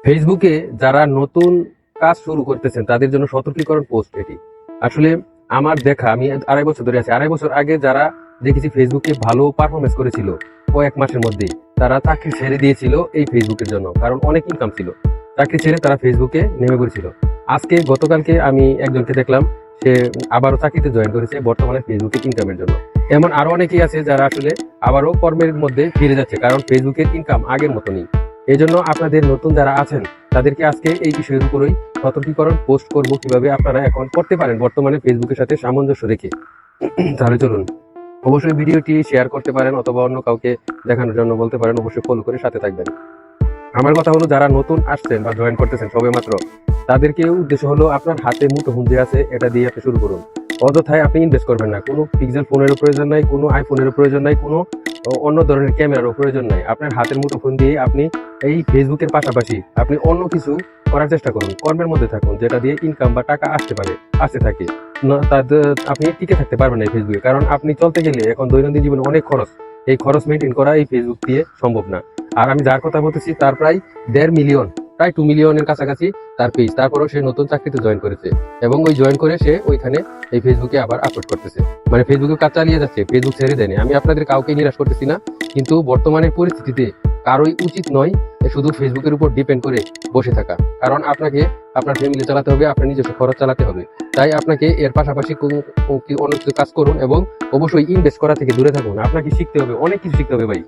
ফেসবুকে যারা নতুন কাজ শুরু করতেছেন তাদের জন্য সতর্কীকরণ পোস্ট এটি। আসলে আমার দেখা, আমি 2.5 বছর ধরে আছি, 2.5 বছর আগে যারা দেখেছি ফেসবুকে ভালো পারফরমেন্স করেছিল কয়েক মাসের মধ্যেই, তারা চাকরি ছেড়ে দিয়েছিল এই ফেসবুকের জন্য, কারণ অনেক ইনকাম ছিল। চাকরি ছেড়ে তারা ফেসবুকে নেমে পড়েছিল। গতকালকে আমি একজনকে দেখলাম, সে আবারও চাকরিতে জয়েন করেছে বর্তমানে ফেসবুকের ইনকামের জন্য। এমন আরো অনেকেই আছে যারা আসলে আবারও কর্মের মধ্যে ফিরে যাচ্ছে, কারণ ফেসবুকের ইনকাম আগের মতো নেই। এই জন্য আপনাদের নতুন যারা আছেন তাদেরকে আজকে এই বিষয়ের উপরেই সতর্কীকরণ পোস্ট করব, কিভাবে আপনারা এখন করতে পারেন বর্তমানে ফেসবুকের সাথে সামঞ্জস্য রেখে। তাহলে চলুন, অবশ্যই ভিডিওটি শেয়ার করতে পারেন অথবা অন্য কাউকে দেখানোর জন্য বলতে পারেন, অবশ্যই ফলো করে সাথে থাকবেন। আমার কথা হলো, যারা নতুন আসছেন বা জয়েন করতেছেন সবে মাত্র, তাদেরকে উদ্দেশ্য হলো আপনার হাতে মুঠোফোন যে আছে এটা দিয়ে আপনি শুরু করুন। অযথায় আপনি ইনভেস্ট করবেন না, কোনো পিক্সেল ফোনেরও প্রয়োজন নাই, কোনো আইফোনেরও প্রয়োজন নাই, কোনো অন্য ধরনের ক্যামেরারও প্রয়োজন নাই। আপনার হাতের মুঠোফোন দিয়ে আপনি এই ফেসবুকের পাশাপাশি আপনি অন্য কিছু করার চেষ্টা করুন, কর্মের মধ্যে থাকুন, যেটা দিয়ে ইনকাম বা টাকা আসতে থাকে না। আপনি টিকে থাকতে পারবেন না এই ফেসবুকে, কারণ আপনি চলতে গেলে এখন দৈনন্দিন জীবনে অনেক খরচ, এই খরচ মেনটেন করা এই ফেসবুক দিয়ে সম্ভব না। আর আমি যার কথা বলতেছি তার প্রায় 1.5 মিলিয়ন, প্রায় 2 মিলিয়নের কাছাকাছি তার পেজ, তারপরও সে নতুন চাকরিতে জয়েন করেছে এবং ওই জয়েন করে সে ওইখানে এই ফেসবুকে আবার আপলোড করতেছে, মানে ফেসবুকে কাজ চালিয়ে যাচ্ছে, ফেসবুক ছেড়ে দেয়নি। আমি আপনাদের কাউকে নিরাশ করতেছি না, কিন্তু বর্তমানের পরিস্থিতিতে কারোই উচিত নয় শুধু ফেসবুকের উপর ডিপেন্ড করে বসে থাকা, কারণ আপনাকে আপনার ফ্যামিলি চালাতে হবে, আপনার নিজস্ব খরচ চালাতে হবে। তাই আপনাকে এর পাশাপাশি অন্য কিছু কাজ করুন এবং অবশ্যই ইনভেস্ট করা থেকে দূরে থাকুন। আপনাকে শিখতে হবে, অনেক কিছু শিখতে হবে ভাই।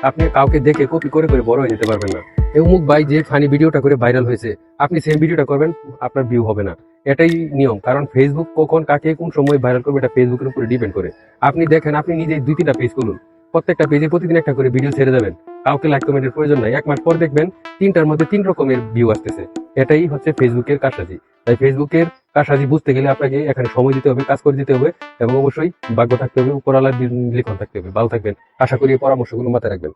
আপনি কাউকে দেখে কপি করে করে বড় হয়ে যেতে পারবেন না। অমুক ভাই যে ফানি ভিডিওটা করে ভাইরাল হয়েছে, আপনি সেম ভিডিওটা করবেন, আপনার ভিউ হবে না। এটাই নিয়ম, কারণ ফেসবুক কখন কাকে কোন সময় ভাইরাল করবে এটা ফেসবুকের উপরে ডিপেন্ড করে। আপনি দেখেন, আপনি নিজে 2-3টা পেজ খুলুন, প্রত্যেকটা পেজে প্রতিদিন একটা করে ভিডিও ছেড়ে যাবেন, কাউকে লাইক কমেন্টের প্রয়োজন নাই। 1 মাস পর দেখবেন 3টার মধ্যে 3 রকমের ভিউ আসতেছে। এটাই হচ্ছে ফেসবুকের কারসাজি। তাই ফেসবুকের কারসাজি বুঝতে গেলে আপনাকে এখানে সময় দিতে হবে, কাজ করে দিতে হবে এবং অবশ্যই ভাগ্য থাকতে হবে, উপরওয়ালার লিখন থাকতে হবে। ভালো থাকবেন, আশা করি এই পরামর্শগুলো মাথায় রাখবেন।